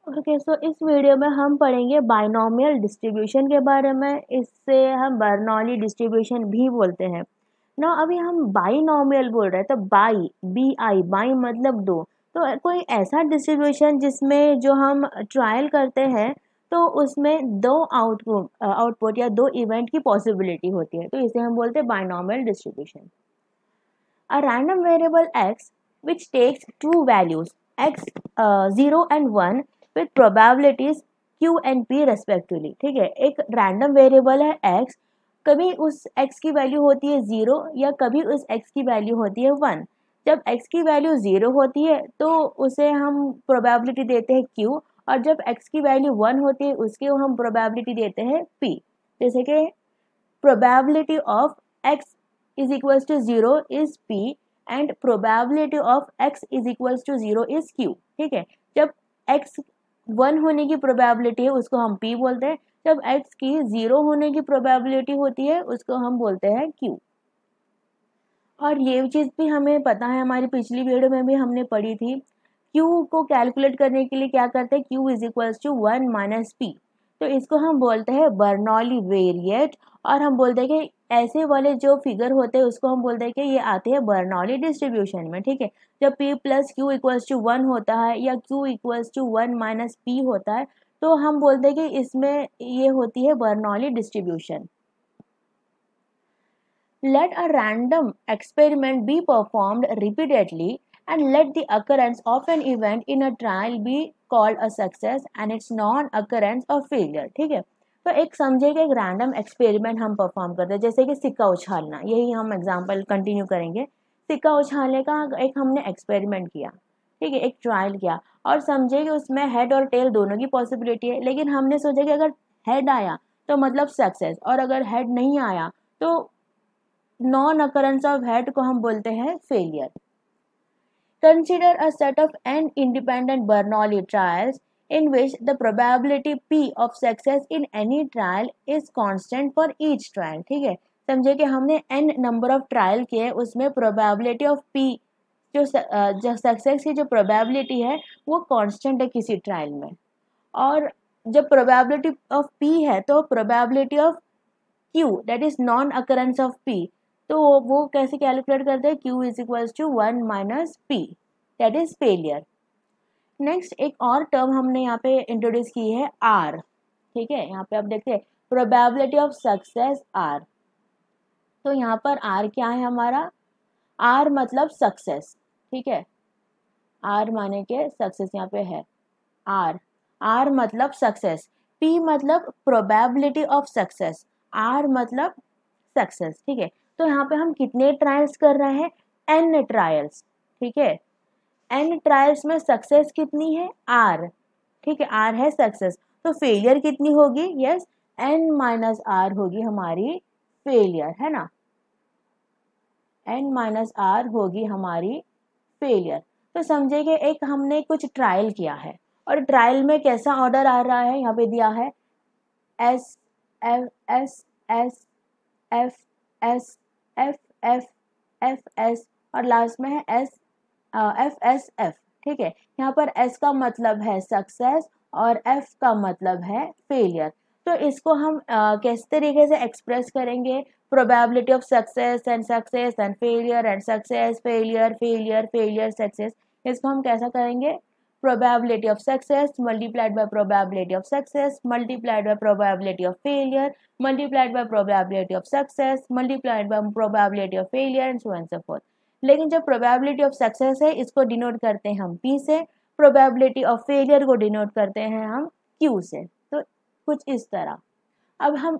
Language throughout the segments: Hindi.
ओके, सो इस वीडियो में हम पढ़ेंगे बाइनोमियल डिस्ट्रीब्यूशन के बारे में। इससे हम बर्नौली डिस्ट्रीब्यूशन भी बोलते हैं ना। अभी हम बाइनोमियल बोल रहे हैं, तो बाई मतलब दो। तो कोई ऐसा डिस्ट्रीब्यूशन जिसमें जो हम ट्रायल करते हैं तो उसमें दो आउटपुट या दो इवेंट की पॉसिबिलिटी होती है, तो इसे हम बोलते हैं binomial distribution. A random variable x which takes two values x 0 and 1 with probabilities q and p respectively। ठीक है, एक रैंडम वेरिएबल है x, कभी उस x की वैल्यू होती है 0 या कभी उस x की वैल्यू होती है 1। जब x की वैल्यू 0 होती है तो उसे हम प्रोबेबिलिटी देते हैं q, और जब x की वैल्यू 1 होती है उसके हम प्रोबेबिलिटी देते हैं p। जैसे कि probability of x is equals to 0 is p and probability of x is equals to 0 is q। ठीक है, जब x 1 होने की प्रोबेबिलिटी है उसको हम p बोलते हैं, जब x की 0 होने की प्रोबेबिलिटी होती है उसको हम बोलते हैं q। और ये चीज़ भी हमें पता है, हमारी पिछली वीडियो में भी हमने पढ़ी थी। q को कैलकुलेट करने के लिए क्या करते हैं, q is equals to 1 minus p. तो इसको हम बोलते हैं बर्नौली वेरिएट, और हम बोलते हैं कि ऐसे वाले जो फिगर होते हैं उसको हम बोलते हैं कि ये आते हैं बर्नौली डिस्ट्रीब्यूशन में। ठीक है, जब p plus q equals to 1 होता है या q इक्वल्स टू 1 माइनस पी होता है तो हम बोलते हैं कि इसमें ये होती है Bernoulli distribution. Let a random experiment be performed repeatedly and let the occurrence of an event in a trial be called a success and its non-occurrence a failure। ठीक है, तो एक समझे कि एक रैंडम एक्सपेरिमेंट हम परफॉर्म करते हैं, जैसे कि सिक्का उछालना, यही हम एग्जांपल कंटिन्यू करेंगे। सिक्का उछालने का एक हमने एक्सपेरिमेंट किया, ठीक है, एक ट्रायल किया, और समझे कि उसमें हेड और टेल दोनों की पॉसिबिलिटी है, लेकिन हमने सोचा कि अगर हेड आया तो मतलब सक्सेस, और अगर हेड नहीं आया तो नॉन अकरेंस ऑफ हेड को हम बोलते हैं failure. Consider a set of n independent Bernoulli trials in which the probability p of success in any trial is constant for each trial। ठीक है, समझे कि हमने n नंबर ऑफ ट्रायल किए, उसमें प्रोबेबिलिटी ऑफ p जो सक्सेस की जो प्रोबेबिलिटी है वो कांस्टेंट है किसी ट्रायल में। और जब प्रोबेबिलिटी ऑफ p है तो probability of q that is non occurrence of p, तो वो कैसे कैलकुलेट करते हैं, q is equals to 1 minus p, that is failure. Next एक और टर्म हमने यहाँ पे इंट्रोड्यूस की है r। ठीक है, यहाँ पे आप देखते हैं प्रोबेबिलिटी ऑफ सक्सेस r। तो यहाँ पर r क्या है हमारा, r मतलब सक्सेस। ठीक है, r माने के सक्सेस यहाँ पे है r मतलब सक्सेस, p मतलब प्रोबेबिलिटी ऑफ सक्सेस, r मतलब सक्सेस। ठीक है, तो यहाँ पे हम कितने ट्रायल्स कर रहे हैं, n ट्रायल्स। ठीक है, n ट्रायल्स में सक्सेस कितनी है, r। ठीक है, r है सक्सेस, तो फेलियर कितनी होगी, यस n माइनस r होगी हमारी फेलियर, है ना, n माइनस r होगी हमारी फेलियर। तो समझे कि एक हमने कुछ ट्रायल किया है, और ट्रायल में कैसा ऑर्डर आ रहा है, यहाँ पे दिया है S F S S F S F F F S और लास्ट में है एस एफ एस एफ। ठीक है, यहाँ पर एस का मतलब है सक्सेस और एफ का मतलब है फेलियर। तो इसको हम किस तरीके से एक्सप्रेस करेंगे, probability of success and failure and success failure failure failure success, इसको हम कैसा करेंगे, probability of success multiplied by probability of success multiplied by probability of failure multiplied by probability of success multiplied by probability of failure and so on and so forth। लेकिन जब probability of success है इसको डिनोट करते हैं हम p से, probability of failure को डिनोट करते हैं हम q से। तो कुछ इस तरह। अब हम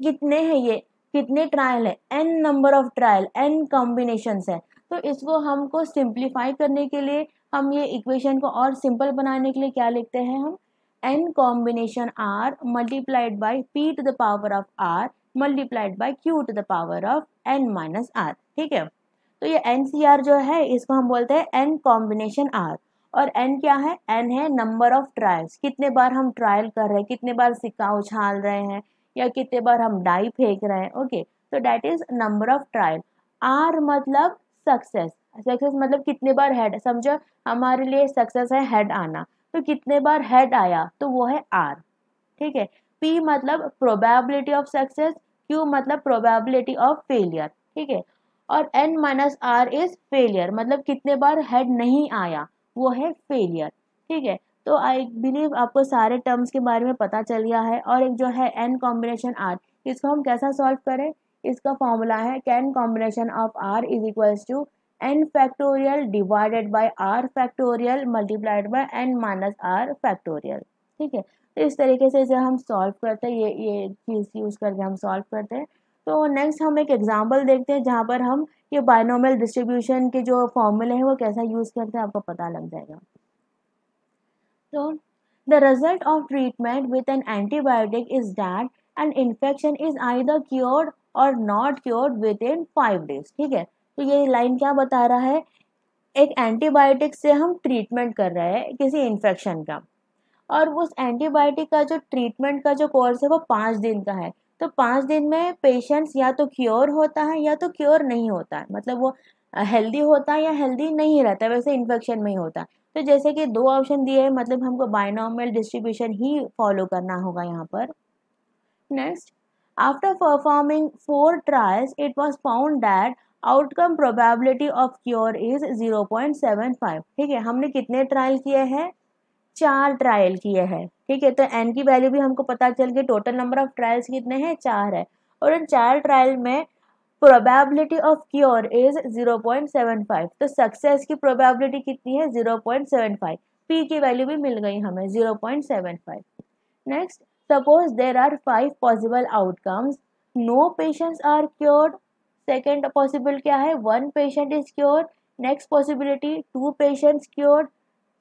कितने हैं, ये कितने ट्रायल है, n number of trial, n combinations है, तो इसको हमको सिंप्लीफाई करने के लिए हम ये इक्वेशन को और सिंपल बनाने के लिए क्या लिखते हैं हम, n combination r multiplied by p to the power of r multiplied by q to the power of n minus r। ठीक है, तो ये NCR जो है इसको हम बोलते हैं n कॉम्बिनेशन r, और n क्या है, n है नंबर ऑफ ट्रायल्स, कितने बार हम ट्रायल कर रहे हैं, कितने बार सिक्का उछाल रहे हैं या कितने बार हम डाई फेंक रहे हैं। ओके, तो that is number of trial. r मतलब सक्सेस, सक्सेस मतलब कितने बार हेड, समझो हमारे लिए सक्सेस है हेड आना, तो कितने बार हेड आया तो वो है R, ठीक है। P मतलब प्रोबेबिलिटी ऑफ सक्सेस, Q मतलब प्रोबेबिलिटी ऑफ फेलियर, ठीक है। और N minus R is failure, मतलब कितने बार हेड नहीं आया वो है फेलियर, ठीक है। तो आई बिलीव आपको सारे टर्म्स के बारे में पता चल गया है। और एक जो है N कॉम्बिनेशन R, इसको हम कैसा सॉल्व करें, इसका फॉर्मूला है N combination of R is equals to N factorial divided by R factorial multiplied by N minus R factorial, ठीक है। तो इस तरीके से इसे हम सॉल्व करते हैं, ये चीज़ यूज़ करके हम सॉल्व करते हैं। तो नेक्स्ट हम एक एग्जांपल देखते हैं जहाँ पर हम ये बायनोमियल डिस्ट्रीब्यूशन के जो फॉर्मूले हैं वो कैसा यूज़ करते हैं, आपको पता लग जाएगा। तो the result of treatment with an antibiotic is that an infection is either cured और not cured within 5 days, ठीक है। तो ये लाइन क्या बता रहा है, एक एंटीबायोटिक से हम ट्रीटमेंट कर रहे हैं किसी इन्फेक्शन का, और उस एंटीबायोटिक का जो ट्रीटमेंट का जो कोर्स है वो 5 दिन का है। तो 5 दिन में पेशेंट्स या तो क्योर होता है या तो क्योर नहीं होता है, मतलब वो हेल्दी होता है या हेल्दी नहीं रहता है, वैसे इन्फेक्शन में ही होता है। तो जैसे कि 2 ऑप्शन दिए हैं, मतलब हमको बायनॉमियल डिस्ट्रीब्यूशन ही फॉलो करना होगा यहाँ पर। Next, after performing 4 trials, it was found that outcome probability of cure is 0.75, ठीक है। हमने कितने ट्रायल किए हैं, 4 ट्रायल किए हैं, ठीक है। तो एन की वैल्यू भी हमको पता चल गई, टोटल नंबर ऑफ ट्रायल्स कितने हैं, 4 है। और इन 4 ट्रायल में प्रोबेबिलिटी ऑफ क्योर इज 0.75, तो सक्सेस की प्रोबेबिलिटी कितनी है, 0.75। पी की वैल्यू भी मिल गई हमें 0.75। Next, suppose there are 5 possible outcomes, no patients are cured. Second possible क्या है, 1 patient is cured. Next possibility 2 patients cured,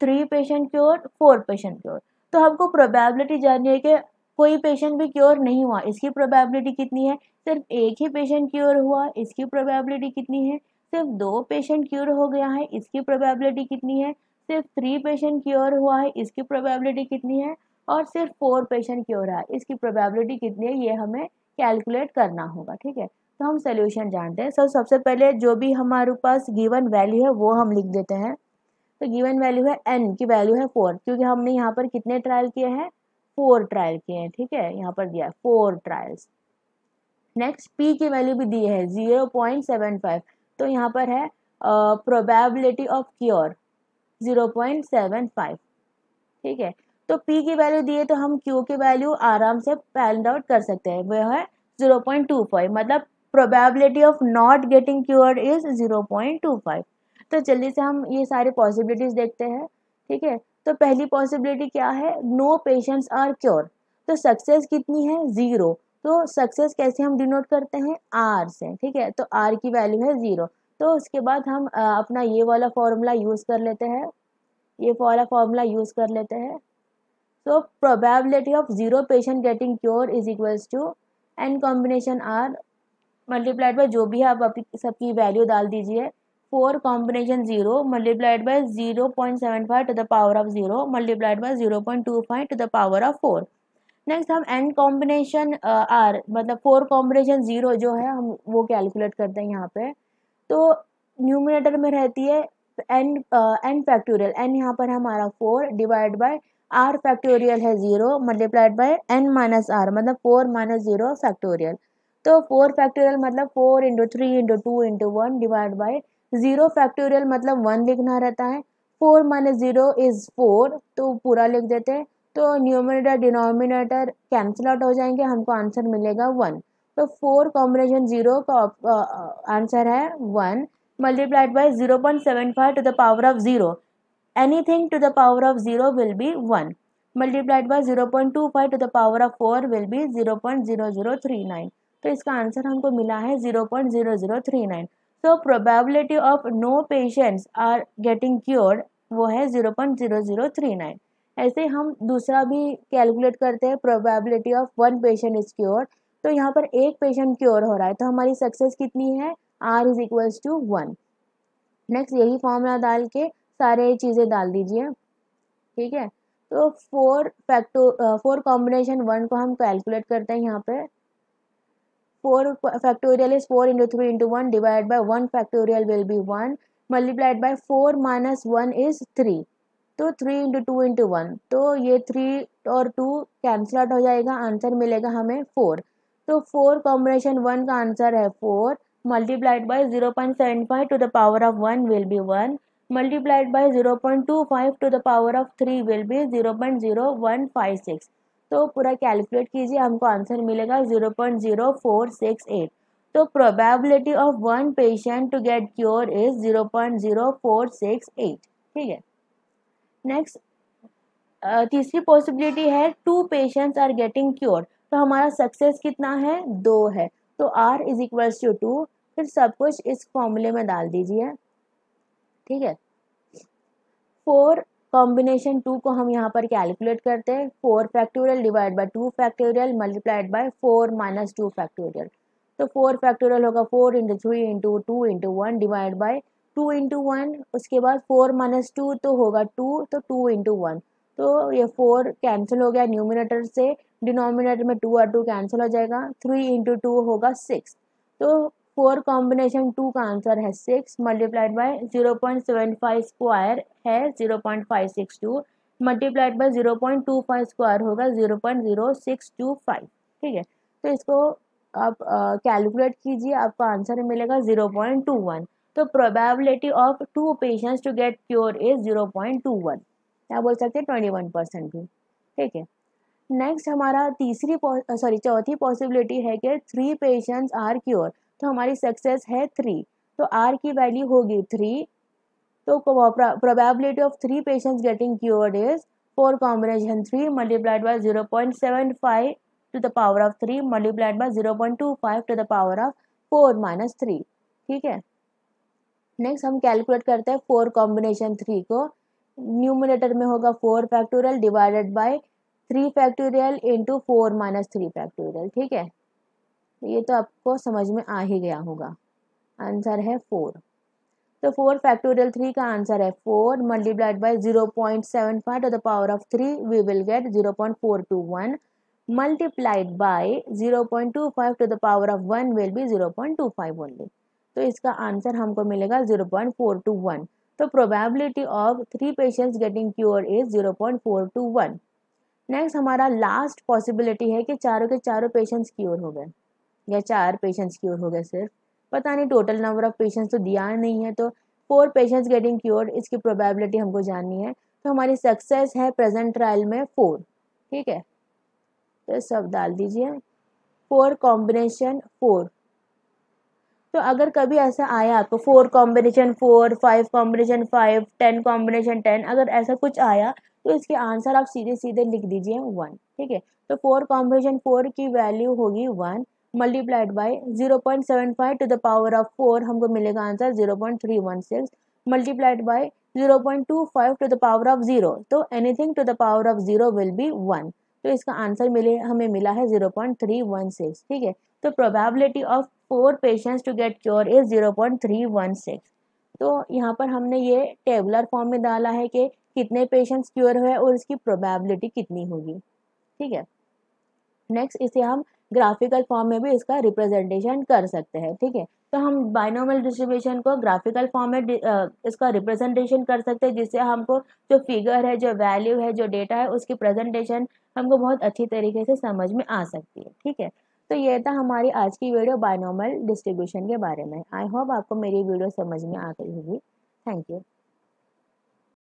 3 patient cure, 4 patient cure. तो हमको प्रोबेबिलिटी जाननी है कि कोई पेशेंट भी क्योर नहीं हुआ, इसकी प्रोबेबिलिटी कितनी है, सिर्फ एक ही पेशेंट क्योर हुआ, इसकी प्रोबेबिलिटी कितनी है, सिर्फ 2 पेशेंट क्योर हो गया है, इसकी प्रोबेबिलिटी कितनी है, सिर्फ 3 पेशेंट क्योर हुआ है, इसकी प्रोबेबिलिटी कितनी है, और सिर्फ 4 पेशेंट क्योर है, इसकी प्रोबेबिलिटी कितनी है, ये हमें कैलकुलेट करना होगा, ठीक है। तो हम सोल्यूशन जानते हैं। सबसे पहले जो भी हमारे पास गिवन वैल्यू है वो हम लिख देते हैं। तो गिवन वैल्यू है n की वैल्यू है 4, क्योंकि हमने यहाँ पर कितने ट्रायल किए हैं, 4 ट्रायल किए हैं, ठीक है। यहाँ पर दिया है 4 ट्रायल्स। नेक्स्ट, p की वैल्यू भी दी है 0.75, तो यहाँ पर है प्रोबेबिलिटी ऑफ क्योर 0.75, ठीक है। तो p की वैल्यू दी है तो हम q की वैल्यू आराम से फाइंड आउट कर सकते हैं, वह है 0.25, मतलब probability of not getting cured is 0.25। तो जल्दी से हम ये सारी पॉसिबिलिटीज देखते हैं, ठीक है। तो पहली पॉसिबिलिटी क्या है, नो पेशेंट्स आर क्योर, तो सक्सेस कितनी है, 0। तो सक्सेस कैसे हम डिनोट करते हैं, R से, ठीक है। तो R की वैल्यू है 0। तो उसके बाद हम अपना ये वाला फॉर्मूला यूज कर लेते हैं, ये वाला फॉर्मूला यूज कर लेते हैं। तो probability of 0 patient getting cure is equals to n combination R multiplied by जो भी है आप सबकी वैल्यू डाल दीजिए, 4 combination 0 multiplied by 0.75 to the power of 0 multiplied by 0.25 to the power of 4। Next हम n कॉम्बिनेशन R मतलब 4 कॉम्बिनेशन 0 जो है हम वो कैलकुलेट करते हैं यहाँ पे। तो न्यूमिनेटर में रहती है n फैक्टोरियल, n यहाँ पर हमारा 4 डिवाइड बाय r फैक्टोरियल है 0 multiplied by n minus r मतलब 4 माइनस 0 फैक्टोरियल। तो 4 फैक्टोरियल मतलब 4 into 3 into 2 into 1 divide by 0 factorial मतलब 1 लिखना रहता है। 4 माइनस 0 इज 4, तो पूरा लिख देते हैं। तो न्यूमिनेटर डिनोमिनेटर कैंसिल आउट हो जाएंगे, हमको आंसर मिलेगा 1। तो 4 कॉम्बिनेशन 0 का आंसर है 1 multiplied by 0.75 to the power of 0. Anything to the power of 0 will be 1 multiplied by 0.25 to the power of 4 will be 0.0039. तो इसका आंसर हमको मिला है 0.0039। So probability of no patients are getting cured वो है 0.0039। ऐसे हम दूसरा भी कैलकुलेट करते हैं, probability of 1 patient is cured. तो यहाँ पर एक पेशेंट क्योर हो रहा है, तो हमारी सक्सेस कितनी है, R is equals to 1। Next यही फॉर्मूला डाल के सारे चीज़ें डाल दीजिए, ठीक है। तो 4 कॉम्बिनेशन 1 को हम कैलकुलेट करते हैं यहाँ पे। 4 factorial is 4 into 3 into 1 divide by 1 factorial will be 1 multiplied by 4 minus 1 is 3 तो 3 × 2 × 1, तो ये 3 और 2 कैंसिल आउट हो जाएगा, आंसर मिलेगा हमें 4। तो 4 कॉम्बिनेशन 1 का आंसर है 4, multiplied by 0.75 to the power of 1 will be 1, multiplied by 0.25 to the power of 3 will be 0.0156। तो पूरा कैलकुलेट कीजिए, हमको आंसर मिलेगा 0.0468। तो probability of one patient to get cure is 0.0468। ठीक है। नेक्स्ट तीसरी पॉसिबिलिटी है 2 पेशेंट्स आर गेटिंग क्योर। तो हमारा सक्सेस कितना है, 2 है। तो R इज इक्वल्स टू 2, फिर सब कुछ इस फॉर्मूले में डाल दीजिए। ठीक है। 4 कॉम्बिनेशन 2 को हम यहाँ पर कैलकुलेट करते हैं, 4 factorial divide by 2 factorial multiplied bye 4 minus 2 factorial. तो 4 फैक्टोरियल होगा 4 × 3 × 2 × 1 डिवाइड बाय 2 × 1, उसके बाद 4 माइनस 2 तो होगा 2, तो 2 × 1। तो ये 4 कैंसिल हो गया न्यूमिनेटर से, डिनोमिनेटर में 2 और 2 कैंसिल हो जाएगा, 3 × 2 होगा 6। तो 4 कॉम्बिनेशन 2 का आंसर है 6 मल्टीप्लाइड बाय 0.75 स्क्वायर है 0.562 मल्टीप्लाइड बाय 0.25 स्क्वायर होगा 0.0625। ठीक है। तो इसको आप कैलकुलेट कीजिए, आपका आंसर मिलेगा 0.21। तो probability of 2 patients to get cure is 0.21, क्या बोल सकते हैं 21% भी। ठीक है। नेक्स्ट हमारा चौथी पॉसिबिलिटी है कि 3 पेशेंट्स आर क्योर। तो हमारी सक्सेस है 3, तो R की वैल्यू होगी 3। तो probability of 3 patients getting cured is 4 combination 3 multiplied by 0.75 to the power of 3 multiplied by 0.25 to the power of 4 minus 3। ठीक है। नेक्स्ट हम कैलकुलेट करते हैं 4 कॉम्बिनेशन 3 को, न्यूमिनेटर में होगा 4 factorial divided bye 3 factorial into 4 minus 3 factorial. ठीक है। ये तो आपको समझ में आ ही गया होगा, आंसर है 4। तो 4 फैक्टोरियल 3 का आंसर है 4 multiplied by 0.75 to the power of 3 we will get 0.421 multiplied by 0.25 to the power of 1 will be 0.25 only. तो इसका आंसर हमको मिलेगा 0.421। तो probability of 3 patients getting cure is 0.421। Next हमारा लास्ट पॉसिबिलिटी है कि चारों के चारों पेशेंट्स क्योर हो गए, या 4 पेशेंट्स क्योर हो गए सिर्फ, पता नहीं, टोटल नंबर ऑफ पेशेंट्स तो दिया नहीं है। तो 4 पेशेंट्स गेटिंग क्योर्ड, इसकी प्रोबेबिलिटी हमको जाननी है। तो हमारी सक्सेस है प्रेजेंट ट्रायल में 4। ठीक है। तो सब डाल दीजिए, 4 कॉम्बिनेशन 4। तो अगर कभी ऐसा आया आपको 4 कॉम्बिनेशन 4, 5 कॉम्बिनेशन 5, 10 कॉम्बिनेशन 10, अगर ऐसा कुछ आया तो इसके आंसर आप सीधे सीधे लिख दीजिए 1। ठीक है। तो 4 कॉम्बिनेशन 4 की वैल्यू होगी 1 multiplied by 0.75 to the power of 4, हमको मिलेगा answer 0.316 multiplied by 0.25 to the power of 0। तो anything to the power of 0 will be 1। तो इसका आंसर हमें मिला है 0.316। ठीक है। तो probability of 4 patients to get cure is 0.316। तो यहाँ पर हमने ये टेबुलर फॉर्म में डाला है कि कितने पेशेंट्स क्योर हुए और इसकी प्रोबेबिलिटी कितनी होगी। ठीक है। नेक्स्ट इसे हम ग्राफिकल फॉर्म में भी इसका रिप्रेजेंटेशन कर सकते हैं। ठीक है। तो हम बाइनोमियल डिस्ट्रीब्यूशन को ग्राफिकल फॉर्म में इसका रिप्रेजेंटेशन कर सकते हैं, जिससे हमको जो फिगर है, जो वैल्यू है, जो डेटा है, उसकी प्रेजेंटेशन हमको बहुत अच्छी तरीके से समझ में आ सकती है। ठीक है। तो ये था हमारी आज की वीडियो बाइनोमियल डिस्ट्रीब्यूशन के बारे में। आई होप आपको मेरी वीडियो समझ में आ गई होगी। Thank you.